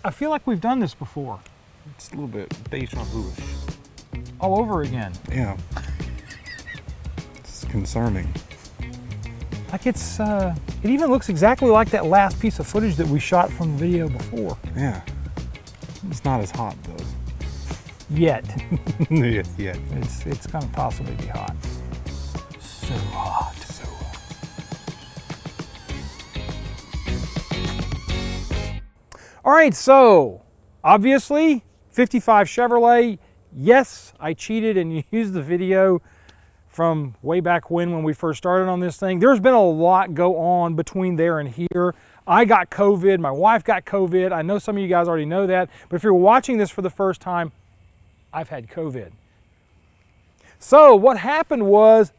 I feel like we've done this before. It's a little bit deja vu. All over again. Yeah. It's concerning. Like it's, it even looks exactly like that last piece of footage that we shot from the video before. Yeah. It's not as hot though. Yet. Yes, yet. It's gonna possibly be hot. So hot. So hot. All right, so obviously 55 Chevrolet. Yes, I cheated and used the video from way back when we first started on this thing. There's been a lot go on between there and here. I got COVID, my wife got COVID. I know some of you guys already know that, but if you're watching this for the first time, I've had COVID. So what happened was,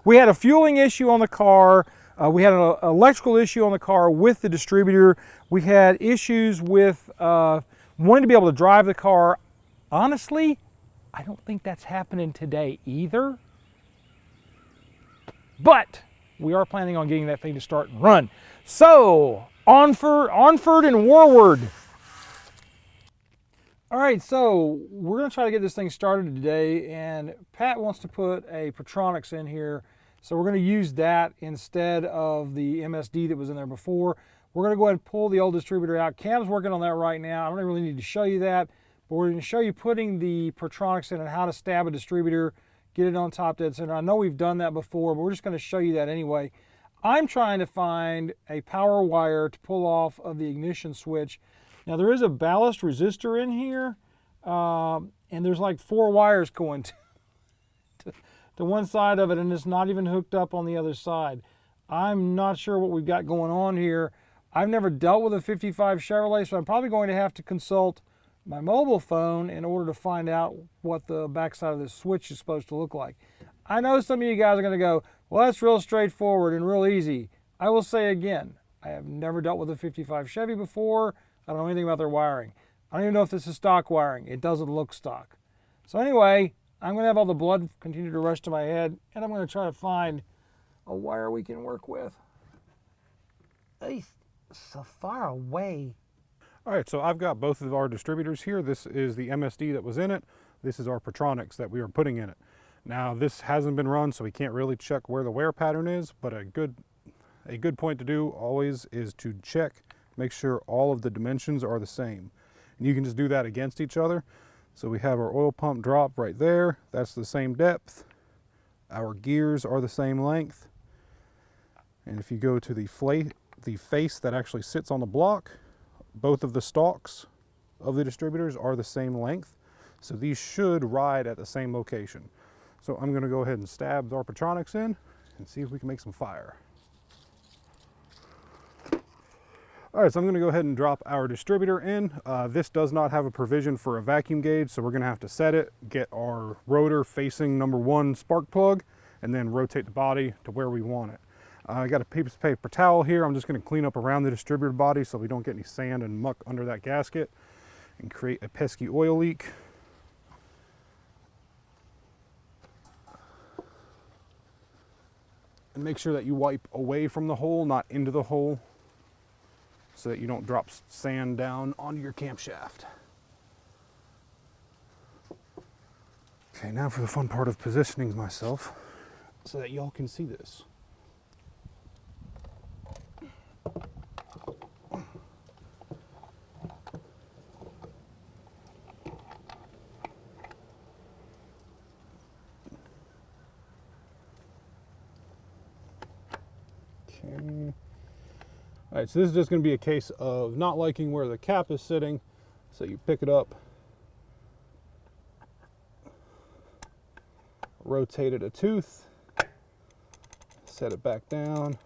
we had a fueling issue on the car. We had an electrical issue on the car with the distributor. We had issues with wanting to be able to drive the car. Honestly, I don't think that's happening today either. But we are planning on getting that thing to start and run. So, onward and warward. All right, so we're gonna try to get this thing started today, and Pat wants to put a Protronix in here. So we're gonna use that instead of the MSD that was in there before. We're gonna go ahead and pull the old distributor out. Cam's working on that right now. I don't really need to show you that, but we're gonna show you putting the Protronix in and how to stab a distributor, get it on top dead center. I know we've done that before, but we're just gonna show you that anyway. I'm trying to find a power wire to pull off of the ignition switch. Now there is a ballast resistor in here, and there's like 4 wires going to one side of it, and it's not even hooked up on the other side. I'm not sure what we've got going on here. I've never dealt with a 55 Chevrolet, so I'm probably going to have to consult my mobile phone in order to find out what the backside of this switch is supposed to look like. I know some of you guys are going to go, well, that's real straightforward and real easy. I will say again, I have never dealt with a 55 Chevy before. I don't know anything about their wiring. I don't even know if this is stock wiring. It doesn't look stock. So anyway, I'm going to have all the blood continue to rush to my head, and I'm going to try to find a wire we can work with. It's so far away. All right, so I've got both of our distributors here. This is the MSD that was in it. This is our Protronix that we are putting in it. Now, this hasn't been run, so we can't really check where the wear pattern is, but a good point to do always is to check, make sure all of the dimensions are the same. And you can just do that against each other. So we have our oil pump drop right there. That's the same depth. Our gears are the same length. And if you go to the face that actually sits on the block, both of the stalks of the distributors are the same length. So these should ride at the same location. So I'm gonna go ahead and stab our Protronix in and see if we can make some fire. All right, so I'm gonna go ahead and drop our distributor in. This does not have a provision for a vacuum gauge, so we're gonna have to set it, get our rotor facing #1 spark plug, and then rotate the body to where we want it. I got a piece of paper towel here. I'm just gonna clean up around the distributor body so we don't get any sand and muck under that gasket and create a pesky oil leak. And make sure that you wipe away from the hole, not into the hole, so that you don't drop sand down onto your camshaft. Okay, now for the fun part of positioning myself so that y'all can see this. Okay. All right, so this is just going to be a case of not liking where the cap is sitting. So you pick it up, rotate it a tooth, set it back down,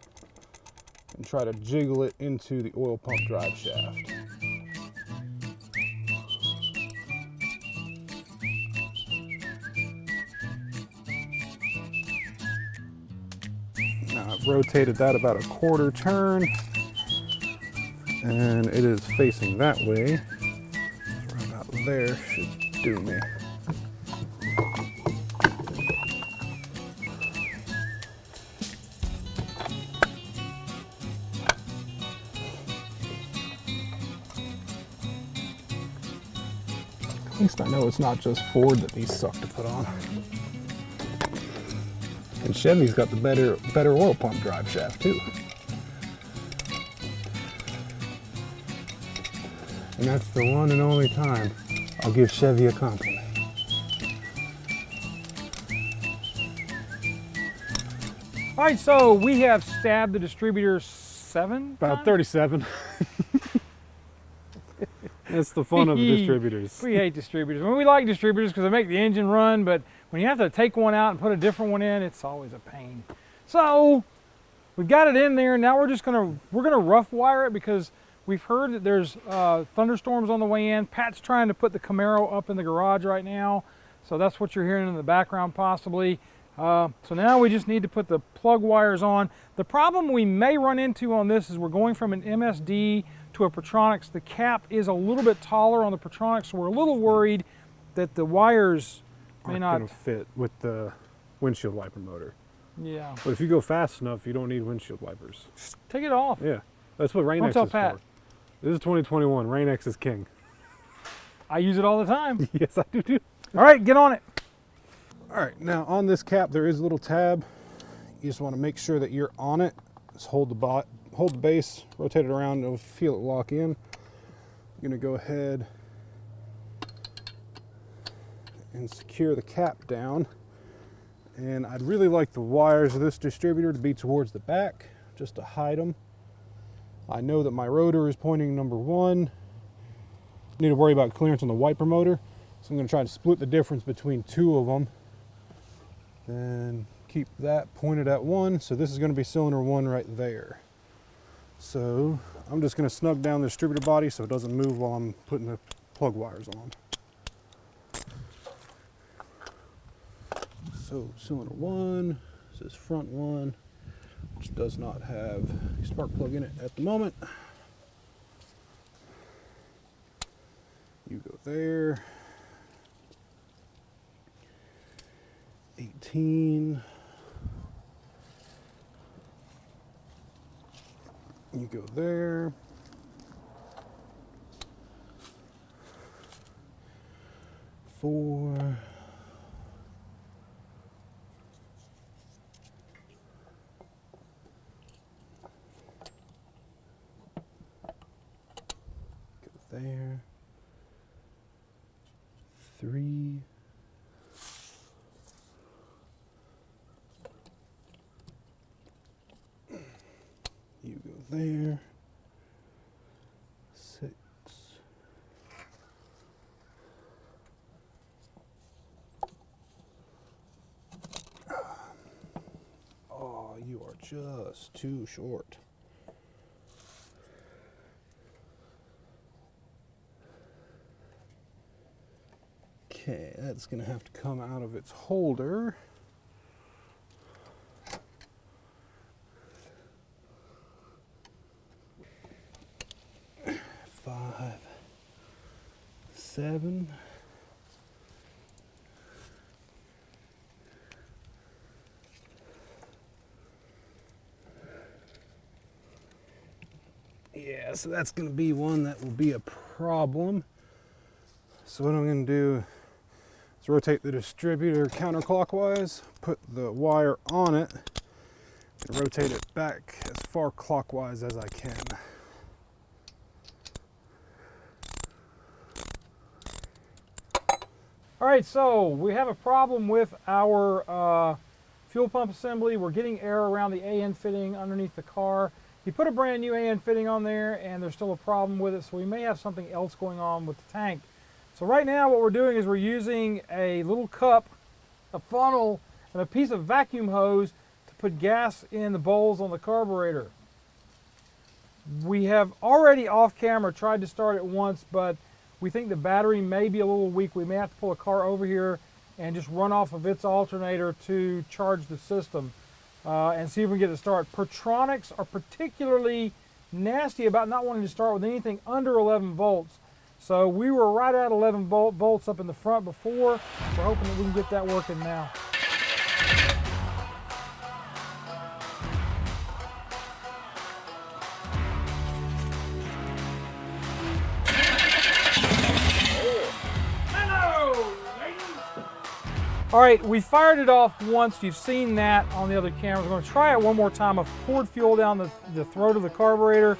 and try to jiggle it into the oil pump drive shaft. Now I've rotated that about a quarter turn, and it is facing that way. Right about there should do me. least I know it's not just Ford that these suck to put on. And Chevy's got the better oil pump drive shaft too. And that's the one and only time I'll give Chevy a compliment. All right, so we have stabbed the distributor 7 About times? 37. That's the fun of distributors. We hate distributors. I mean, we like distributors because they make the engine run, but when you have to take one out and put a different one in, it's always a pain. So we've got it in there. Now we're gonna rough wire it because we've heard that there's thunderstorms on the way in. Pat's trying to put the Camaro up in the garage right now, so that's what you're hearing in the background possibly. So now we just need to put the plug wires on. The problem we may run into on this is we're going from an MSD to a Protronics. The cap is a little bit taller on the Protronics, so we're a little worried that the wires may Aren't not gonna fit with the windshield wiper motor. Yeah. But if you go fast enough, you don't need windshield wipers. Take it off. Yeah, that's what Rain-X Don't is tell Pat. for. This is 2021. Rain-X is king. I use it all the time. Yes, I do too. All right, get on it. All right, now on this cap there is a little tab. You just want to make sure that you're on it. Just hold the base, rotate it around, and feel it lock in. I'm gonna go ahead and secure the cap down. And I'd really like the wires of this distributor to be towards the back, just to hide them. I know that my rotor is pointing number 1. Need to worry about clearance on the wiper motor, so I'm gonna try to split the difference between 2 of them. Then keep that pointed at 1. So this is going to be cylinder 1 right there. So I'm just going to snug down the distributor body so it doesn't move while I'm putting the plug wires on. So cylinder 1, this is front 1, which does not have a spark plug in it at the moment. You go there. 18. You go there. 4. Go there. 3. You go there. 6. Oh, you are just too short. Okay, that's gonna have to come out of its holder. Five, 7. Yeah, so that's going to be one that will be a problem. So what I'm going to do is rotate the distributor counterclockwise, put the wire on it, and rotate it back as far clockwise as I can. All right, so we have a problem with our fuel pump assembly. We're getting air around the AN fitting underneath the car. You put a brand new AN fitting on there and there's still a problem with it, so we may have something else going on with the tank. So right now what we're doing is we're using a little cup, a funnel, and a piece of vacuum hose to put gas in the bowls on the carburetor. We have already off camera tried to start it once, but we think the battery may be a little weak. We may have to pull a car over here and just run off of its alternator to charge the system and see if we can get it to start. Protronics are particularly nasty about not wanting to start with anything under 11 volts. So we were right at 11 volts up in the front before. We're hoping that we can get that working now. Hello! All right, we fired it off once. You've seen that on the other cameras. We're going to try it one more time. I've poured fuel down the throat of the carburetor.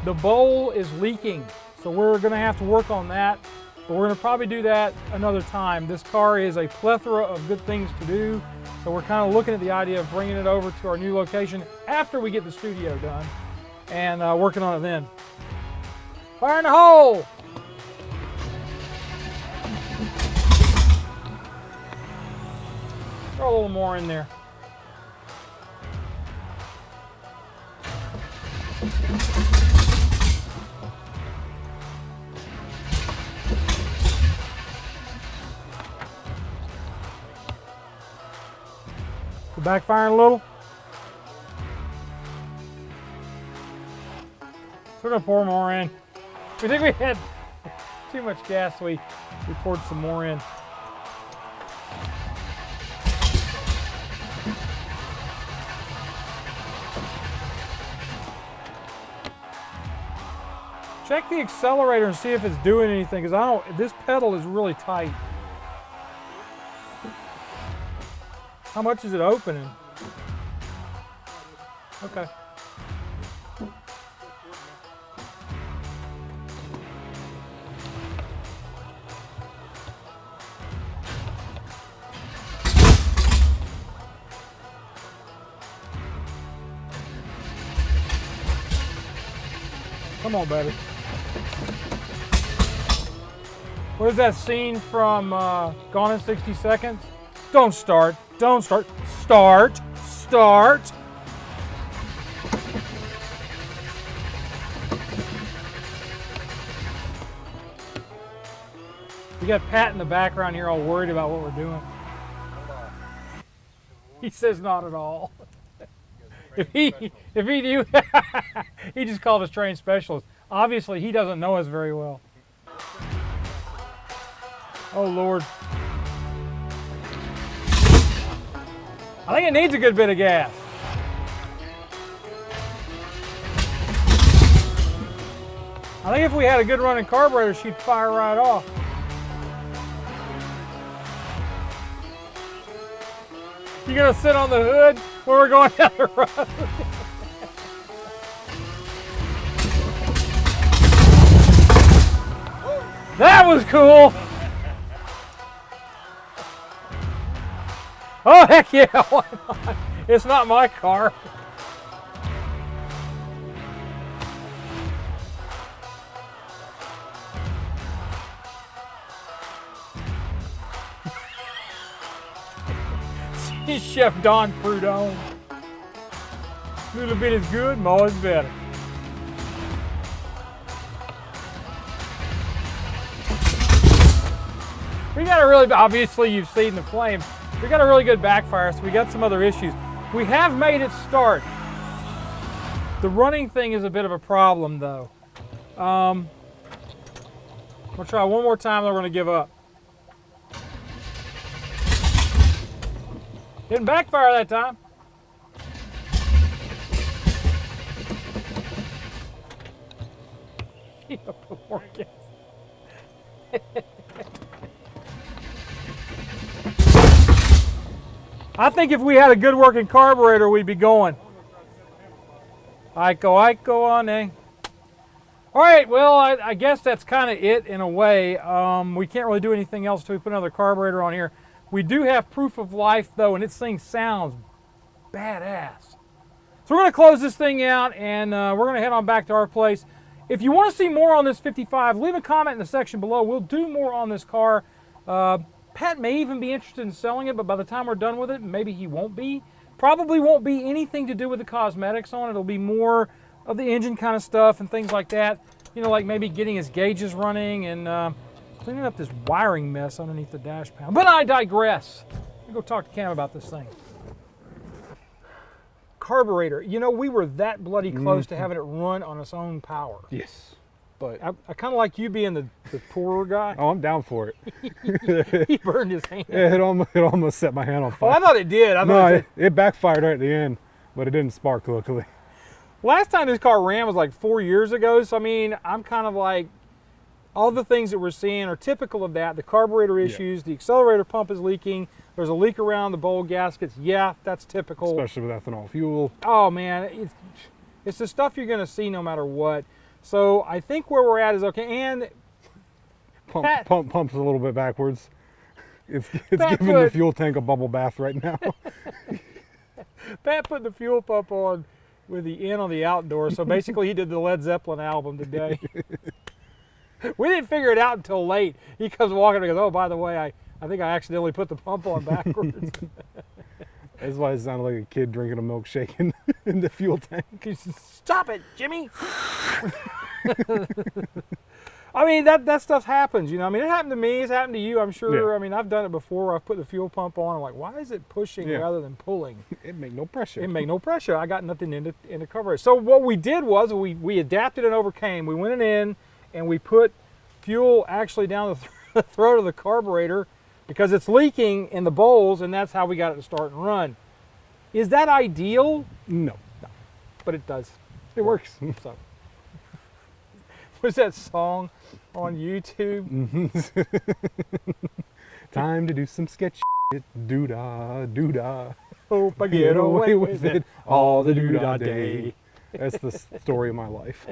The bowl is leaking, so we're going to have to work on that. But we're going to probably do that another time. This car is a plethora of good things to do, so we're kind of looking at the idea of bringing it over to our new location after we get the studio done and working on it then. Fire in the hole! Throw a little more in there. Backfiring a little. So we're gonna pour more in. We think we had too much gas, so we poured some more in. Check the accelerator and see if it's doing anything, because this pedal is really tight. How much is it opening? Okay. Come on, baby. What is that scene from Gone in 60 Seconds? Don't start. Don't start. Start. Start. We got Pat in the background here all worried about what we're doing. He says not at all. If he knew, he just called us trained specialist. Obviously, he doesn't know us very well. Oh, Lord. I think it needs a good bit of gas. I think if we had a good running carburetor, she'd fire right off. You gonna sit on the hood when we're going down the road? That was cool. Oh, heck yeah, why not? It's not my car. See Chef Don Prudhomme. A little bit is good, more is better. We got a really, obviously you've seen the flames. We got a really good backfire, so we got some other issues. We have made it start. The running thing is a bit of a problem, though. We'll try one more time, then we're going to give up. Didn't backfire that time. Put more gas. I think if we had a good working carburetor, we'd be going. Iko on, eh? All right, well, I guess that's kind of it in a way. We can't really do anything else until we put another carburetor on here. We do have proof of life, though, and this thing sounds badass. So we're going to close this thing out, and we're going to head on back to our place. If you want to see more on this 55, leave a comment in the section below. We'll do more on this car. Pat may even be interested in selling it, but by the time we're done with it, maybe he won't be. Probably won't be anything to do with the cosmetics on it. It'll be more of the engine kind of stuff and things like that. You know, like maybe getting his gauges running and cleaning up this wiring mess underneath the dash panel. But I digress. Let me go talk to Cam about this thing. Carburetor. You know, we were that bloody close to having it run on its own power. Yes. But I kind of like you being the poorer guy. Oh, I'm down for it. He burned his hand. Yeah, it almost set my hand on fire. Oh, I thought it did. It backfired right at the end, but it didn't spark, luckily. Last time this car ran was like 4 years ago, so I mean, I'm kind of like, all the things that we're seeing are typical of that. The carburetor issues, the accelerator pump is leaking, There's a leak around the bowl gaskets. Yeah, that's typical. Especially with ethanol fuel. Oh man, it's the stuff you're going to see no matter what. So I think where we're at is okay. And Pump's a little bit backwards. It's Pat giving the fuel tank a bubble bath right now. Pat put the fuel pump on with the in on the outdoor. So basically he did the Led Zeppelin album today. We didn't figure it out until late. He comes walking and goes, oh, by the way, I think I accidentally put the pump on backwards. That's why it sounded like a kid drinking a milkshake in the fuel tank. He said, stop it, Jimmy. I mean, that stuff happens, you know. I mean, it happened to me. It's happened to you, I'm sure. Yeah. I mean, I've done it before. I've put the fuel pump on. I'm like, why is it pushing rather than pulling? It made no pressure. It made no pressure. I got nothing in to cover it. So what we did was we adapted and overcame. We went in and we put fuel actually down the throat of the carburetor because it's leaking in the bowls, and that's how we got it to start and run. Is that ideal? No. But it does. It works. So. What's that song on YouTube? Time to do some sketch shit. Doo-dah, doo-dah. Hope I get away with it all the doo-dah day. That's the story of my life.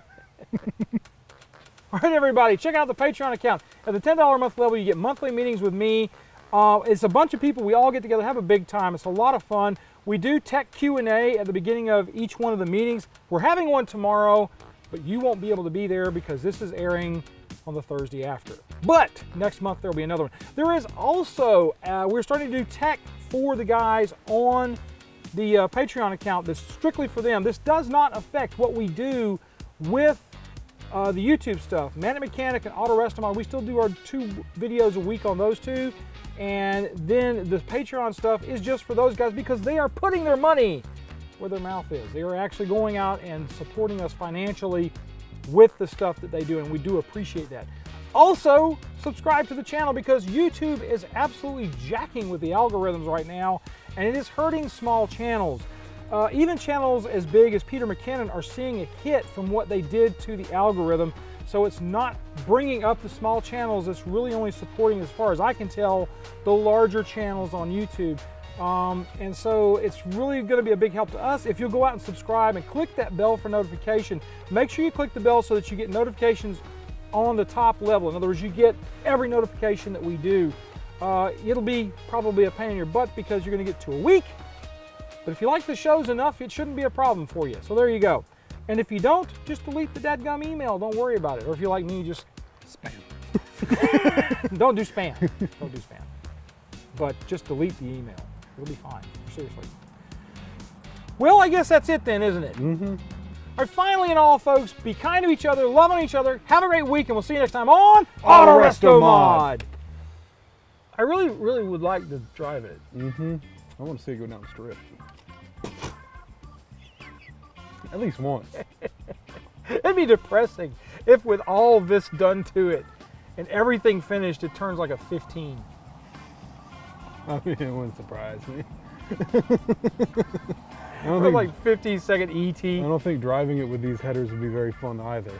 All right, everybody, check out the Patreon account. At the $10 a month level, you get monthly meetings with me. It's a bunch of people. We all get together, have a big time. It's a lot of fun. We do tech Q&A at the beginning of each one of the meetings. We're having one tomorrow, but you won't be able to be there because this is airing on the Thursday after. But next month, there'll be another one. There is also, we're starting to do tech for the guys on the Patreon account that's strictly for them. This does not affect what we do with the YouTube stuff. Manic Mechanic and Autorestomod, we still do our 2 videos a week on those 2. And then the Patreon stuff is just for those guys because they are putting their money where their mouth is. They are actually going out and supporting us financially with the stuff that they do, and we do appreciate that. Also, subscribe to the channel because YouTube is absolutely jacking with the algorithms right now, and it is hurting small channels. Even channels as big as Peter McKinnon are seeing a hit from what they did to the algorithm. So it's not bringing up the small channels. It's really only supporting, as far as I can tell, the larger channels on YouTube. And so it's really going to be a big help to us if you'll go out and subscribe and click that bell for notification. Make sure you click the bell so that you get notifications on the top level. In other words, you get every notification that we do. It'll be probably a pain in your butt because you're going to get 2 a week. But if you like the shows enough, it shouldn't be a problem for you. So there you go. And if you don't, just delete the dadgum email. Don't worry about it. Or if you're like me, just Spam. don't do spam. Don't do spam. But just delete the email. It'll be fine. Seriously. Well, I guess that's it then, isn't it? Mm-hmm. All right, finally and all, folks, be kind to each other, love on each other. Have a great week, and we'll see you next time on Autorestomod. I really would like to drive it. Mm-hmm. I want to see it go down the strip. At least once. It'd be depressing if with all this done to it and everything finished, it turns like a 15. I mean, it wouldn't surprise me. Or like 15-second ET. I don't think driving it with these headers would be very fun either.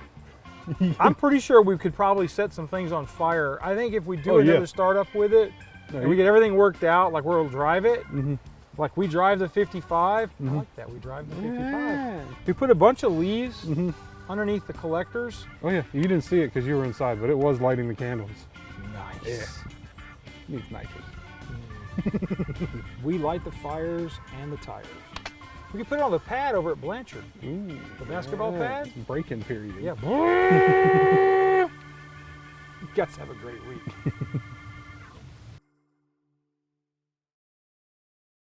I'm pretty sure we could probably set some things on fire. I think if we do another startup with it, and we get everything worked out, like where we'll drive it, like we drive the 55. I like that, we drive the 55. Yeah. We put a bunch of leaves underneath the collectors. Oh yeah, you didn't see it because you were inside, but it was lighting the candles. Nice. Yeah. Needs nitrous. We light the fires and the tires. We could put it on the pad over at Blanchard. Ooh, The basketball pad? Break-in period. Yeah. You guys have a great week.